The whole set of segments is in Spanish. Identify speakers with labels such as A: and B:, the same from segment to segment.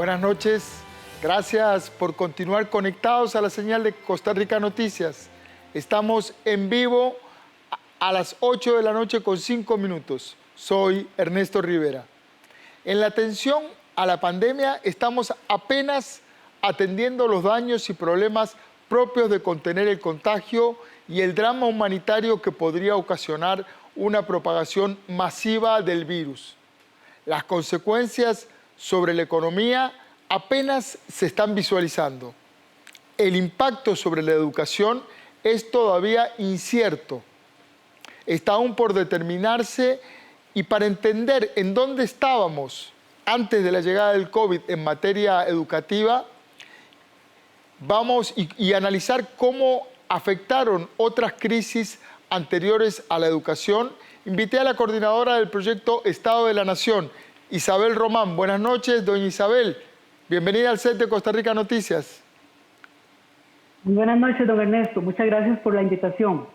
A: Buenas noches, gracias por continuar conectados a la señal de Costa Rica Noticias. Estamos en vivo a las 8 de la noche con 5 minutos. Soy Ernesto Rivera. En la atención a la pandemia estamos apenas atendiendo los daños y problemas propios de contener el contagio y el drama humanitario que podría ocasionar una propagación masiva del virus. Las consecuencias sobre la economía apenas se están visualizando. El impacto sobre la educación es todavía incierto. Está aún por determinarse, y para entender en dónde estábamos antes de la llegada del COVID en materia educativa, vamos y analizar cómo afectaron otras crisis anteriores a la educación. Invité a la coordinadora del proyecto Estado de la Nación, Isabel Román. Buenas noches, doña Isabel. Bienvenida al set de Costa Rica Noticias.
B: Muy buenas noches, don Ernesto. Muchas gracias por la invitación.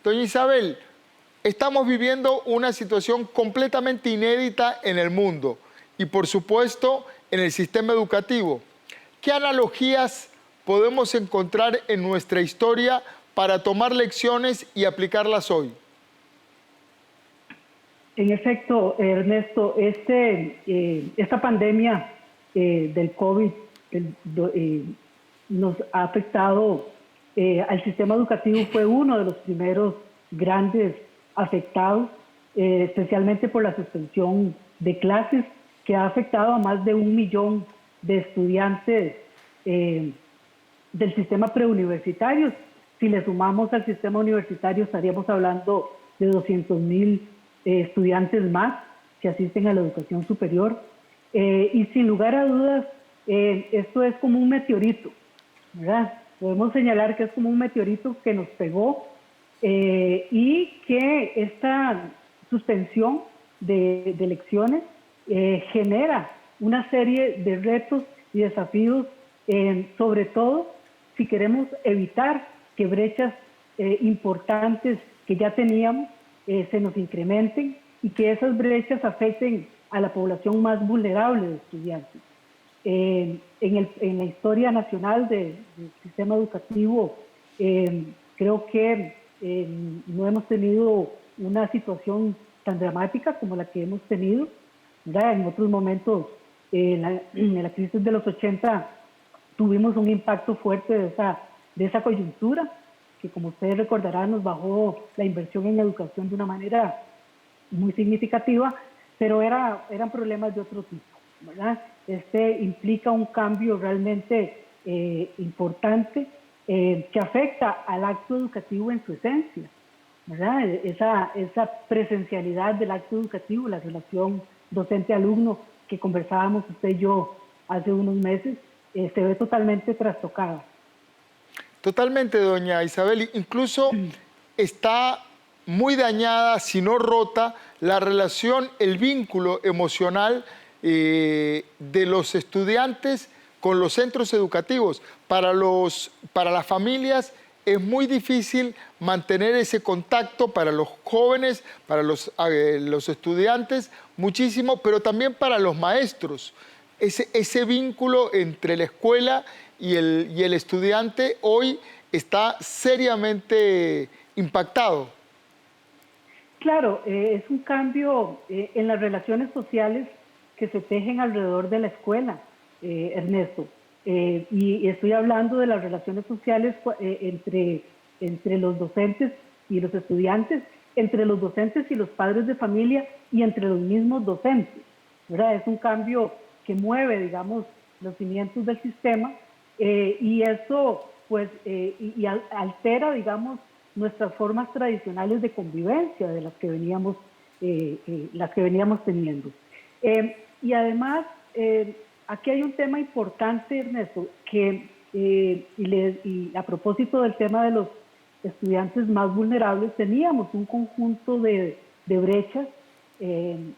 A: Doña Isabel, estamos viviendo una situación completamente inédita en el mundo y, por supuesto, en el sistema educativo. ¿Qué analogías podemos encontrar en nuestra historia para tomar lecciones y aplicarlas hoy?
B: En efecto, Ernesto, esta pandemia del COVID nos ha afectado al sistema educativo. Fue uno de los primeros grandes afectados, especialmente por la suspensión de clases, que ha afectado a más de 1 millón de estudiantes del sistema preuniversitario. Si le sumamos al sistema universitario, estaríamos hablando de 200,000 estudiantes más que asisten a la educación superior. Y sin lugar a dudas, esto es como un meteorito, ¿verdad? Podemos señalar que es como un meteorito que nos pegó y que esta suspensión de lecciones genera una serie de retos y desafíos, sobre todo si queremos evitar que brechas importantes que ya teníamos se nos incrementen y que esas brechas afecten a la población más vulnerable de estudiantes. En la historia nacional del sistema educativo, creo que no hemos tenido una situación tan dramática como la que hemos tenido, ¿verdad? En otros momentos, en la crisis de los 80, tuvimos un impacto fuerte de esa coyuntura, que como ustedes recordarán nos bajó la inversión en educación de una manera muy significativa, pero eran problemas de otro tipo, ¿verdad? Implica un cambio realmente importante que afecta al acto educativo en su esencia, ¿verdad? Esa presencialidad del acto educativo, la relación docente-alumno que conversábamos usted y yo hace unos meses, se ve totalmente trastocada.
A: Totalmente, doña Isabel. Incluso está muy dañada, si no rota, la relación, el vínculo emocional de los estudiantes con los centros educativos. Para las familias es muy difícil mantener ese contacto, para los jóvenes, para los estudiantes, muchísimo, pero también para los maestros. Ese vínculo entre la escuela y el estudiante hoy está seriamente impactado.
B: Claro, es un cambio en las relaciones sociales que se tejen alrededor de la escuela, Ernesto. Y estoy hablando de las relaciones sociales entre los docentes y los estudiantes, entre los docentes y los padres de familia y entre los mismos docentes, ¿verdad? Es un cambio que mueve, digamos, los cimientos del sistema y eso, pues, altera, digamos, nuestras formas tradicionales de convivencia de las que veníamos teniendo. Y además, aquí hay un tema importante, Ernesto, que y a propósito del tema de los estudiantes más vulnerables, teníamos un conjunto de brechas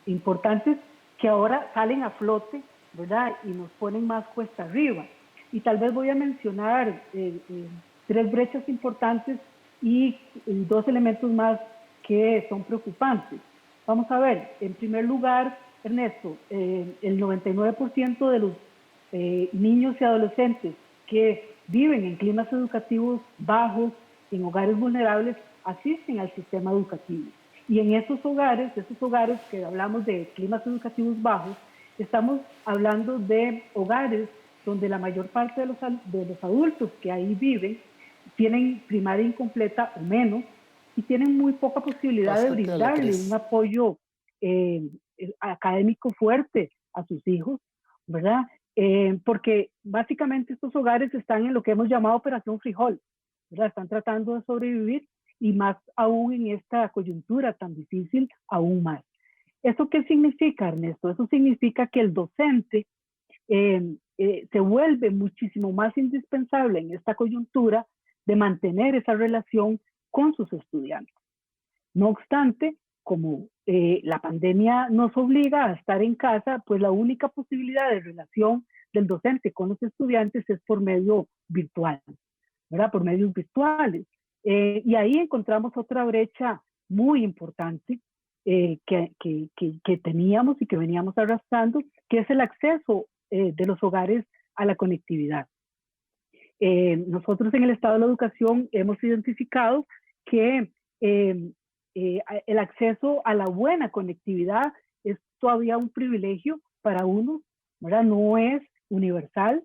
B: importantes que ahora salen a flote, ¿verdad? Y nos ponen más cuesta arriba. Y tal vez voy a mencionar 3 brechas importantes y 2 elementos más que son preocupantes. Vamos a ver, en primer lugar, Ernesto, el 99% niños y adolescentes que viven en climas educativos bajos, en hogares vulnerables, asisten al sistema educativo. Y en esos hogares que hablamos de climas educativos bajos, estamos hablando de hogares donde la mayor parte de los adultos que ahí viven tienen primaria incompleta o menos y tienen muy poca posibilidad de brindarle un apoyo académico fuerte a sus hijos, ¿verdad? Porque básicamente estos hogares están en lo que hemos llamado Operación Frijol, ¿verdad? Están tratando de sobrevivir y más aún en esta coyuntura tan difícil, aún más. ¿Eso qué significa, Ernesto? Eso significa que el docente se vuelve muchísimo más indispensable en esta coyuntura de mantener esa relación con sus estudiantes. No obstante, como la pandemia nos obliga a estar en casa, pues la única posibilidad de relación del docente con los estudiantes es por medio virtual, ¿verdad? Por medios virtuales. Y ahí encontramos otra brecha muy importante que teníamos y que veníamos arrastrando, que es el acceso de los hogares a la conectividad. Nosotros en el Estado de la Educación hemos identificado que el acceso a la buena conectividad es todavía un privilegio para unos, ¿verdad? No es universal.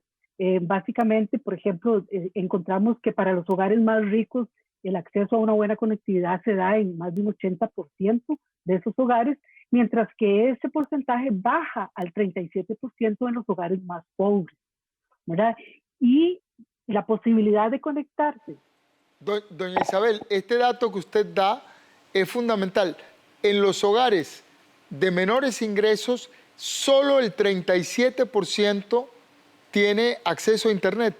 B: Básicamente, por ejemplo, encontramos que para los hogares más ricos el acceso a una buena conectividad se da en más de un 80% de esos hogares, mientras que ese porcentaje baja al 37% en los hogares más pobres, ¿verdad? Y la posibilidad de conectarse.
A: Doña Isabel, este dato que usted da es fundamental. En los hogares de menores ingresos, solo el 37% tiene acceso a Internet.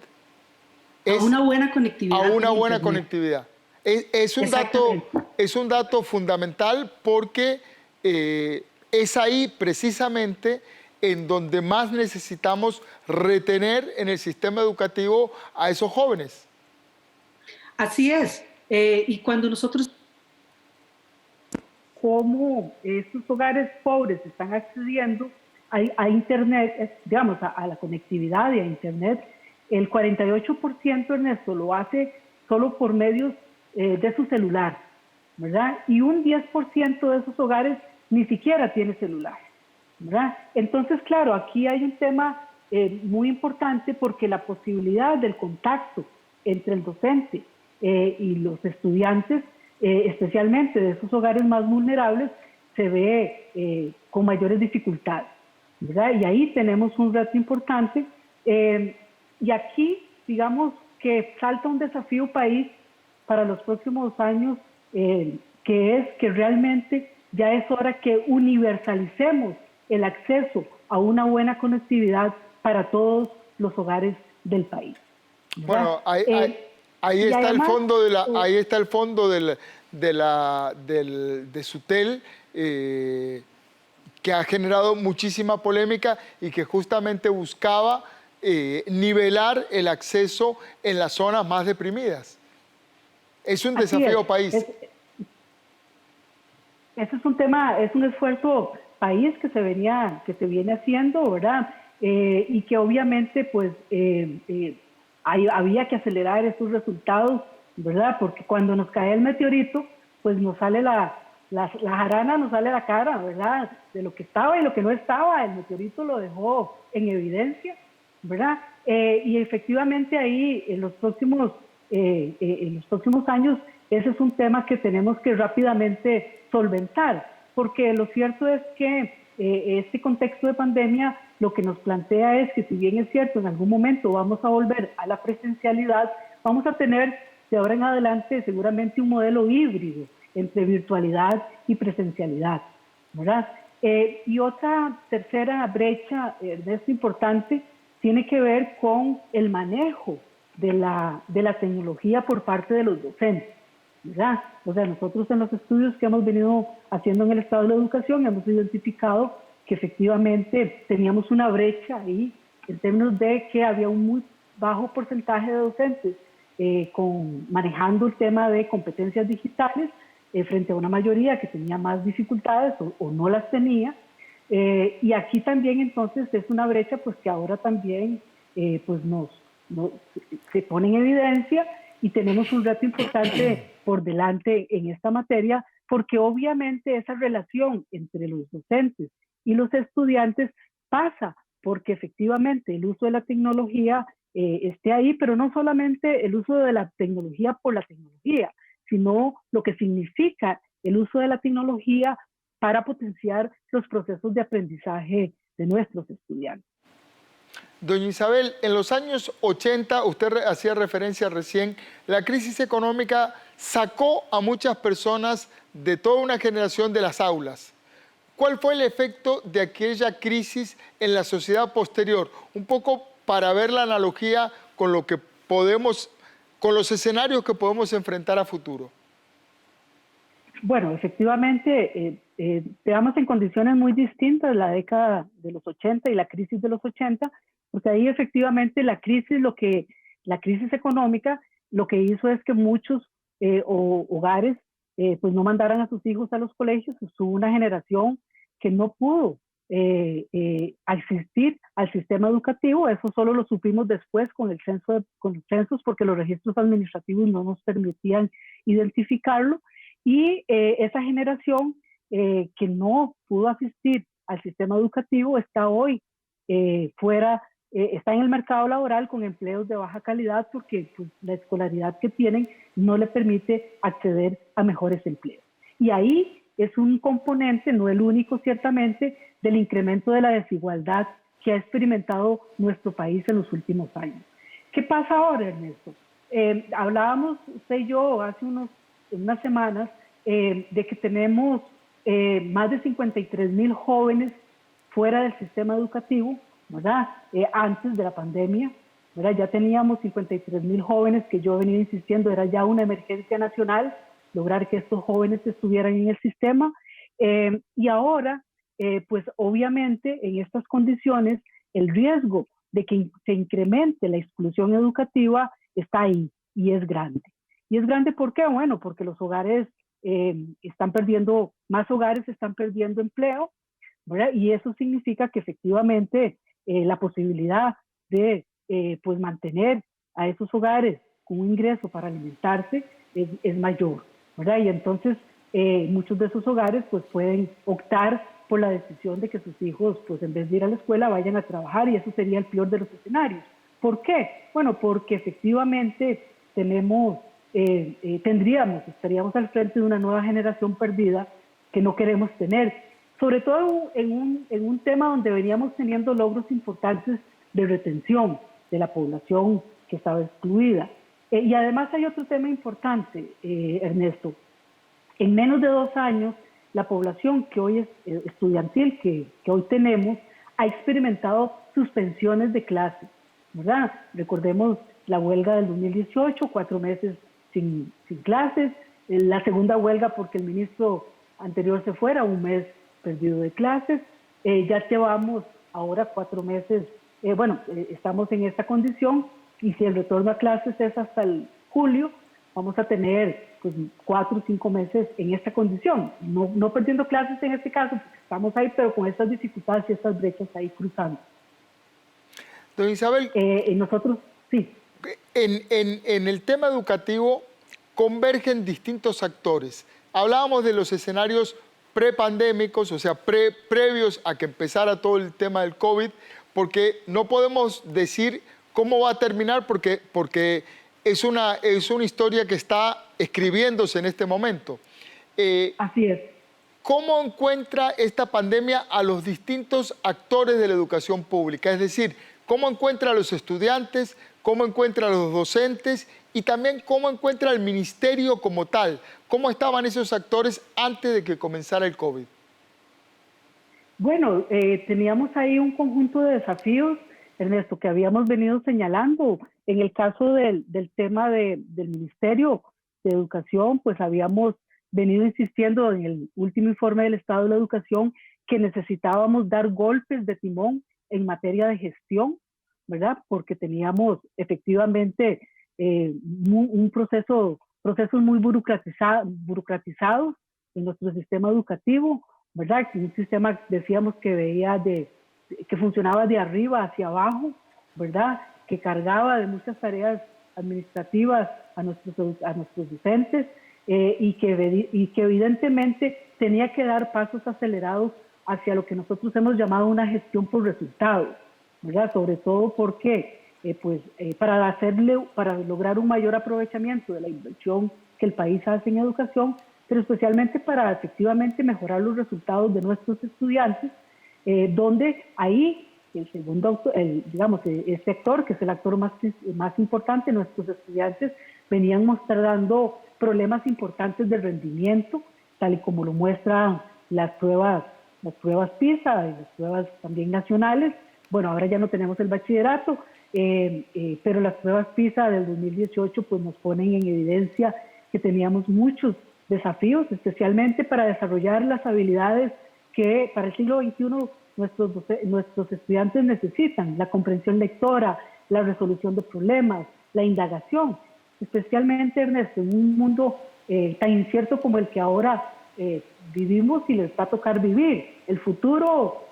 C: A una buena conectividad.
A: A una buena conectividad. Es un dato fundamental porque es ahí precisamente en donde más necesitamos retener en el sistema educativo a esos jóvenes.
C: Así es. Y cuando nosotros...
B: Cómo estos hogares pobres están accediendo a Internet, digamos, a la conectividad y a Internet, el 48%, Ernesto, lo hace solo por medios de su celular, ¿verdad? Y un 10% de esos hogares ni siquiera tiene celular, ¿verdad? Entonces, claro, aquí hay un tema muy importante porque la posibilidad del contacto entre el docente y los estudiantes, especialmente de esos hogares más vulnerables, se ve con mayores dificultades, ¿verdad? Y ahí tenemos un reto importante. Y aquí, digamos que salta un desafío país para los próximos años, que es que realmente ya es hora que universalicemos el acceso a una buena conectividad para todos los hogares del país, ¿verdad?
A: Bueno, ahí está además, ahí está el fondo de SUTEL, que ha generado muchísima polémica y que justamente buscaba nivelar el acceso en las zonas más deprimidas. Es un desafío país.
B: Ese es un tema, es un esfuerzo país que se viene haciendo, ¿verdad? Y que obviamente pues había que acelerar esos resultados, ¿verdad? Porque cuando nos cae el meteorito, pues nos sale la jarana, nos sale la cara, ¿verdad? De lo que estaba y lo que no estaba, el meteorito lo dejó en evidencia, ¿verdad? Y efectivamente ahí en los próximos años ese es un tema que tenemos que rápidamente solventar, porque lo cierto es que este contexto de pandemia lo que nos plantea es que, si bien es cierto, en algún momento vamos a volver a la presencialidad, vamos a tener de ahora en adelante seguramente un modelo híbrido entre virtualidad y presencialidad, ¿verdad? Y otra tercera brecha, Ernesto, importante, tiene que ver con el manejo de la tecnología por parte de los docentes, ¿verdad? O sea, nosotros en los estudios que hemos venido haciendo en el Estado de la Educación hemos identificado que efectivamente teníamos una brecha ahí en términos de que había un muy bajo porcentaje de docentes manejando el tema de competencias digitales frente a una mayoría que tenía más dificultades o no las tenía. Y aquí también entonces es una brecha pues que ahora también pues no- se pone en evidencia y tenemos un reto importante por delante en esta materia, porque obviamente esa relación entre los docentes y los estudiantes pasa porque efectivamente el uso de la tecnología esté ahí, pero no solamente el uso de la tecnología por la tecnología, sino lo que significa el uso de la tecnología para potenciar los procesos de aprendizaje de nuestros estudiantes.
A: Doña Isabel, en los años 80, usted hacía referencia recién, la crisis económica sacó a muchas personas de toda una generación de las aulas. ¿Cuál fue el efecto de aquella crisis en la sociedad posterior? Un poco para ver la analogía con lo que podemos, con los escenarios que podemos enfrentar a futuro.
B: Bueno, efectivamente, veamos en condiciones muy distintas la década de los 80 y la crisis de los 80, porque ahí efectivamente la crisis económica lo que hizo es que muchos hogares pues no mandaran a sus hijos a los colegios. Hubo una generación que no pudo asistir al sistema educativo. Eso solo lo supimos después con el con los censos, porque los registros administrativos no nos permitían identificarlo. Y esa generación que no pudo asistir al sistema educativo está hoy está en el mercado laboral con empleos de baja calidad, porque pues, la escolaridad que tienen no le permite acceder a mejores empleos. Y ahí es un componente, no el único ciertamente, del incremento de la desigualdad que ha experimentado nuestro país en los últimos años. ¿Qué pasa ahora, Ernesto? Hablábamos usted y yo hace unas semanas de que tenemos más de 53,000 jóvenes fuera del sistema educativo, ¿verdad? Antes de la pandemia, ¿verdad? Ya teníamos 53,000 jóvenes, que yo he venido insistiendo, era ya una emergencia nacional lograr que estos jóvenes estuvieran en el sistema. Y ahora, pues obviamente en estas condiciones, el riesgo de que se incremente la exclusión educativa está ahí y es grande. ¿Y es grande por qué? Bueno, porque los hogares más hogares están perdiendo empleo, ¿verdad? Y eso significa que efectivamente la posibilidad de pues mantener a esos hogares con un ingreso para alimentarse es mayor, ¿verdad? Y entonces muchos de esos hogares pues pueden optar por la decisión de que sus hijos, pues en vez de ir a la escuela, vayan a trabajar, y eso sería el peor de los escenarios. ¿Por qué? Bueno, porque efectivamente estaríamos al frente de una nueva generación perdida que no queremos tener, sobre todo en un tema donde veníamos teniendo logros importantes de retención de la población que estaba excluida. Y además hay otro tema importante, Ernesto. En menos de 2 años, la población que hoy es estudiantil, que hoy tenemos, ha experimentado suspensiones de clases, ¿verdad? Recordemos la huelga del 2018, 4 meses sin clases, la segunda huelga porque el ministro anterior se fuera, 1 mes perdido de clases. Ya llevamos ahora 4 meses, estamos en esta condición, y si el retorno a clases es hasta el julio, vamos a tener pues 4 o 5 meses en esta condición, no perdiendo clases en este caso, porque estamos ahí, pero con estas dificultades y estas brechas ahí cruzando.
A: Doña Isabel,
B: nosotros, sí.
A: En el tema educativo convergen distintos actores. Hablábamos de los escenarios prepandémicos, o sea, previos a que empezara todo el tema del COVID, porque no podemos decir cómo va a terminar, porque es una historia que está escribiéndose en este momento.
B: Así es.
A: ¿Cómo encuentra esta pandemia a los distintos actores de la educación pública? Es decir, ¿cómo encuentra a los estudiantes? ¿Cómo encuentra a los docentes? Y también, ¿cómo encuentra al ministerio como tal? ¿Cómo estaban esos actores antes de que comenzara el COVID?
B: Bueno, teníamos ahí un conjunto de desafíos, Ernesto, que habíamos venido señalando. En el caso del tema del Ministerio de Educación, pues habíamos venido insistiendo en el último informe del Estado de la Educación que necesitábamos dar golpes de timón en materia de gestión, ¿verdad? Porque teníamos efectivamente procesos muy burocratizados en nuestro sistema educativo, ¿verdad? Un sistema, decíamos, que funcionaba de arriba hacia abajo, ¿verdad? Que cargaba de muchas tareas administrativas a nuestros docentes y que evidentemente tenía que dar pasos acelerados hacia lo que nosotros hemos llamado una gestión por resultados, ¿verdad? Sobre todo porque para lograr un mayor aprovechamiento de la inversión que el país hace en educación, pero especialmente para efectivamente mejorar los resultados de nuestros estudiantes, donde ahí el sector, que es el actor más importante, nuestros estudiantes venían mostrando problemas importantes de rendimiento, tal y como lo muestran las pruebas PISA y las pruebas también nacionales. Bueno, ahora ya no tenemos el bachillerato, pero las pruebas PISA del 2018 pues nos ponen en evidencia que teníamos muchos desafíos, especialmente para desarrollar las habilidades que para el siglo XXI nuestros estudiantes necesitan: la comprensión lectora, la resolución de problemas, la indagación. Especialmente, Ernesto, en un mundo tan incierto como el que ahora vivimos y les va a tocar vivir. El futuro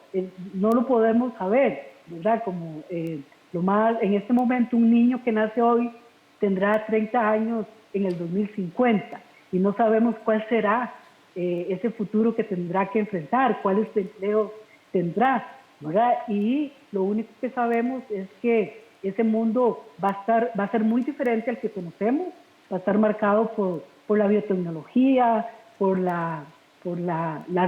B: no lo podemos saber, ¿verdad? Como en este momento un niño que nace hoy tendrá 30 años en el 2050 y no sabemos cuál será ese futuro que tendrá que enfrentar, cuáles empleos tendrá, ¿verdad? Y lo único que sabemos es que ese mundo va a ser muy diferente al que conocemos, va a estar marcado por la biotecnología, por la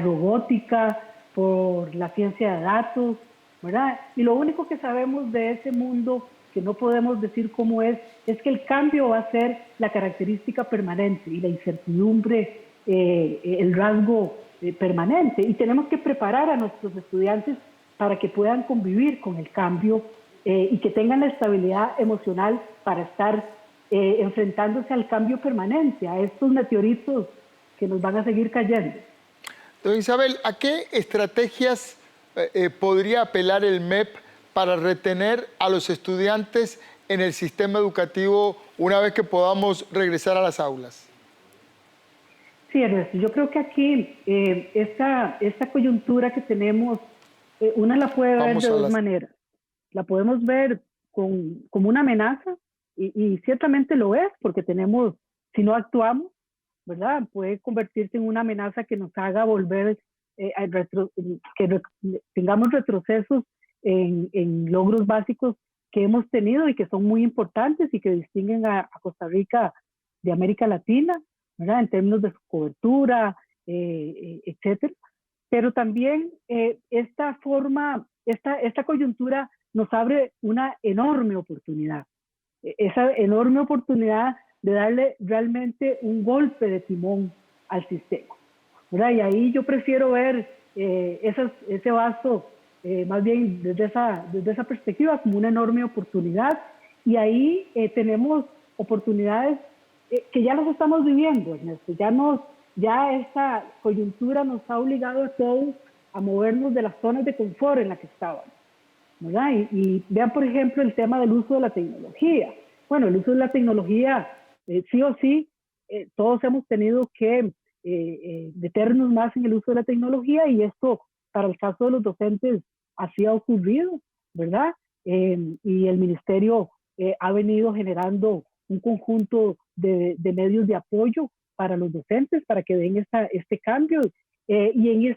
B: robótica, por la ciencia de datos, ¿verdad? Y lo único que sabemos de ese mundo, que no podemos decir cómo es que el cambio va a ser la característica permanente y la incertidumbre el rasgo permanente. Y tenemos que preparar a nuestros estudiantes para que puedan convivir con el cambio y que tengan la estabilidad emocional para estar enfrentándose al cambio permanente, a estos meteoritos que nos van a seguir cayendo.
A: Doña Isabel, ¿a qué estrategias podría apelar el MEP para retener a los estudiantes en el sistema educativo una vez que podamos regresar a las aulas?
B: Sí, Ernesto, yo creo que aquí esta coyuntura que tenemos, una la puede ver de dos maneras. La podemos ver como una amenaza, y ciertamente lo es, porque si no actuamos, ¿verdad? Puede convertirse en una amenaza que nos haga volver, que tengamos retrocesos en logros básicos que hemos tenido y que son muy importantes y que distinguen a Costa Rica de América Latina, ¿verdad? En términos de su cobertura, etcétera. Pero también esta coyuntura nos abre una enorme oportunidad. Esa enorme oportunidad de darle realmente un golpe de timón al sistema, ¿verdad? Y ahí yo prefiero ver ese vaso más bien desde esa perspectiva como una enorme oportunidad. Y ahí tenemos oportunidades que ya las estamos viviendo, Ernesto. Ya esta coyuntura nos ha obligado a todos a movernos de las zonas de confort en las que estábamos, ¿verdad? Y vean, por ejemplo, el tema del uso de la tecnología. Bueno, el uso de la tecnología, sí o sí, todos hemos tenido que meternos más en el uso de la tecnología, y esto, para el caso de los docentes, así ha ocurrido, ¿verdad? Y el ministerio ha venido generando un conjunto de medios de apoyo para los docentes, para que den este cambio. Y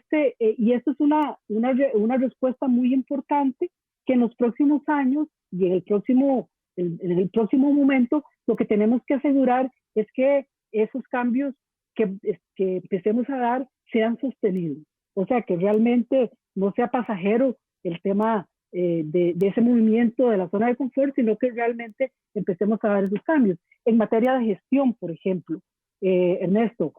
B: esto es una respuesta muy importante que en los próximos años y en el próximo momento, lo que tenemos que asegurar es que esos cambios que empecemos a dar sean sostenidos. O sea, que realmente no sea pasajero el tema de ese movimiento de la zona de confort, sino que realmente empecemos a dar esos cambios. En materia de gestión, por ejemplo, Ernesto,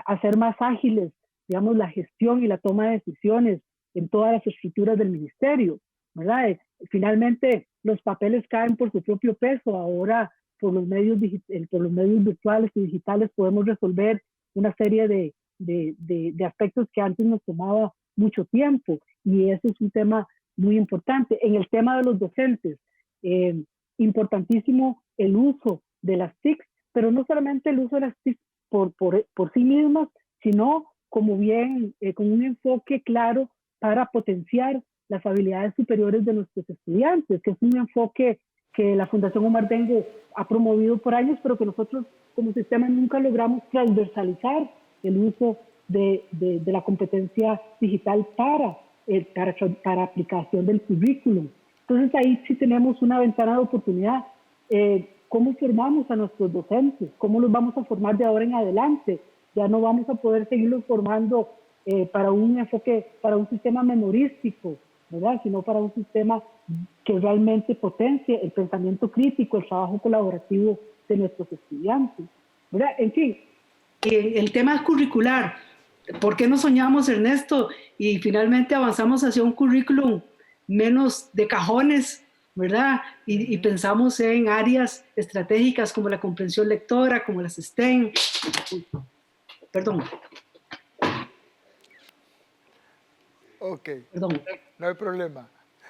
B: hacer más ágiles, digamos, la gestión y la toma de decisiones en todas las estructuras del ministerio, ¿verdad? Finalmente, los papeles caen por su propio peso. Ahora, por los medios virtuales y digitales, podemos resolver una serie de aspectos que antes nos tomaba mucho tiempo, y ese es un tema muy importante. En el tema de los docentes, importantísimo el uso de las TIC, pero no solamente el uso de las TIC por sí mismas, sino como bien, con un enfoque claro para potenciar las habilidades superiores de nuestros estudiantes, que es un enfoque que la Fundación Omar Dengue ha promovido por años, pero que nosotros como sistema nunca logramos transversalizar el uso de la competencia digital para aplicación del currículum. Entonces ahí sí tenemos una ventana de oportunidad. ¿Cómo formamos a nuestros docentes? ¿Cómo los vamos a formar de ahora en adelante? Ya no vamos a poder seguirlos formando para un enfoque, para un sistema memorístico, ¿verdad? Sino para un sistema que realmente potencie el pensamiento crítico, el trabajo colaborativo de nuestros estudiantes, ¿verdad? En fin.
C: El tema curricular, ¿por qué no soñamos, Ernesto? Y finalmente avanzamos hacia un currículum menos de cajones, ¿verdad? Y pensamos en áreas estratégicas como la comprensión lectora, como las STEM. Perdón.
A: Ok,
C: Perdón.
A: no hay problema.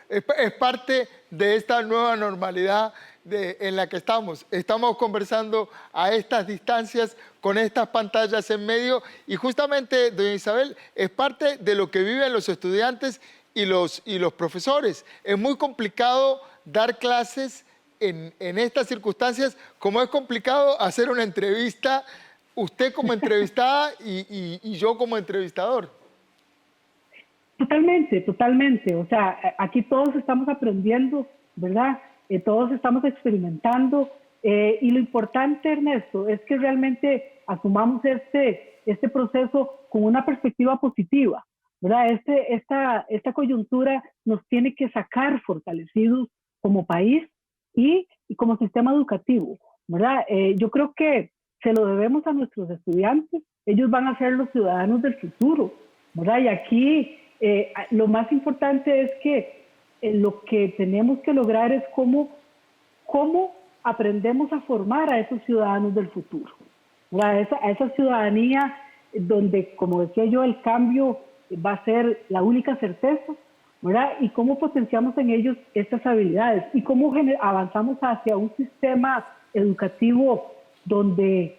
A: Es parte de esta nueva normalidad en la que estamos. Estamos conversando a estas distancias, con estas pantallas en medio, y justamente, doña Isabel, es parte de lo que viven los estudiantes y los profesores. Es muy complicado dar clases en estas circunstancias, como es complicado hacer una entrevista, usted como entrevistada y yo como entrevistador.
B: Totalmente, totalmente. O sea, aquí todos estamos aprendiendo, ¿verdad? Todos estamos experimentando. Y lo importante, Ernesto, es que realmente asumamos este proceso con una perspectiva positiva, ¿verdad? Esta coyuntura nos tiene que sacar fortalecidos como país y como sistema educativo, ¿verdad? Yo creo que se lo debemos a nuestros estudiantes. Ellos van a ser los ciudadanos del futuro, ¿verdad? Y aquí lo más importante es que lo que tenemos que lograr es cómo aprendemos a formar a esos ciudadanos del futuro, a esa ciudadanía donde, como decía yo, el cambio va a ser la única certeza, ¿verdad? Y cómo potenciamos en ellos estas habilidades y cómo avanzamos hacia un sistema educativo donde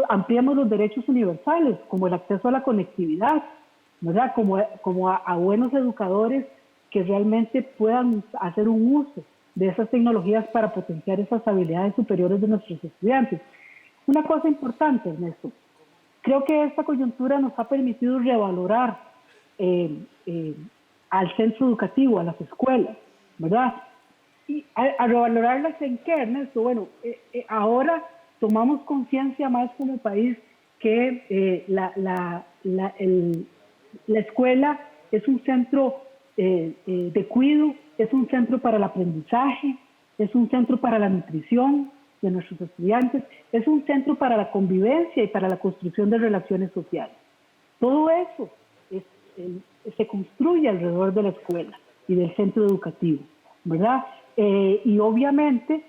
B: ampliamos los derechos universales, como el acceso a la conectividad, ¿verdad? Como a buenos educadores que realmente puedan hacer un uso de esas tecnologías para potenciar esas habilidades superiores de nuestros estudiantes. Una cosa importante, Ernesto, creo que esta coyuntura nos ha permitido revalorar al centro educativo, a las escuelas, ¿verdad? ¿Y a revalorarlas en qué, Ernesto? Bueno, ahora tomamos conciencia más como país que la escuela es un centro de cuidado, es un centro para el aprendizaje, es un centro para la nutrición de nuestros estudiantes, es un centro para la convivencia y para la construcción de relaciones sociales. Todo eso se construye alrededor de la escuela y del centro educativo, ¿verdad? Y obviamente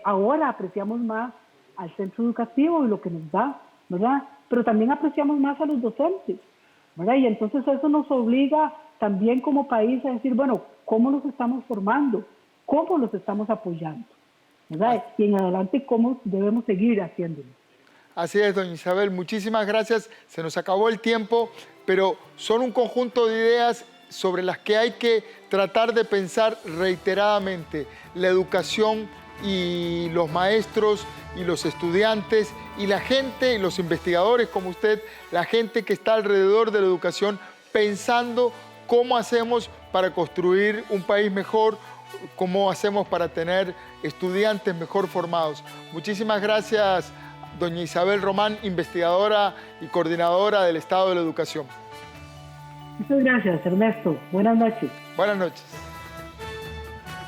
B: ahora apreciamos más al centro educativo y lo que nos da, ¿verdad? Pero también apreciamos más a los docentes, ¿verdad? Y entonces eso nos obliga también como país a decir, bueno, ¿cómo nos estamos formando? ¿Cómo los estamos apoyando? ¿Verdad? Y en adelante, ¿cómo debemos seguir haciéndolo?
A: Así es, doña Isabel, muchísimas gracias. Se nos acabó el tiempo, pero son un conjunto de ideas sobre las que hay que tratar de pensar reiteradamente. La educación y los maestros y los estudiantes y la gente y los investigadores como usted, la gente que está alrededor de la educación pensando cómo hacemos para construir un país mejor, cómo hacemos para tener estudiantes mejor formados. Muchísimas gracias, doña Isabel Román, investigadora y coordinadora del Estado de la Educación.
B: Muchas gracias, Ernesto. Buenas noches.
A: Buenas noches.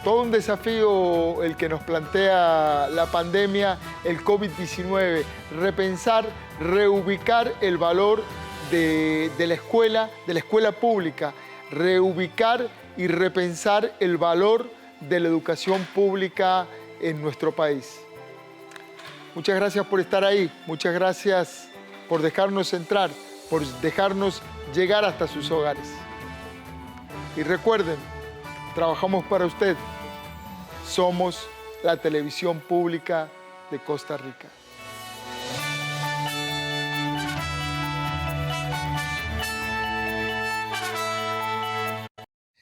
A: Todo un desafío el que nos plantea la pandemia, el COVID-19, repensar, reubicar el valor de la escuela pública, reubicar y repensar el valor de la educación pública en nuestro país. Muchas gracias por estar ahí, muchas gracias por dejarnos entrar, por dejarnos llegar hasta sus hogares. Y recuerden, trabajamos para usted. Somos la televisión pública de Costa Rica.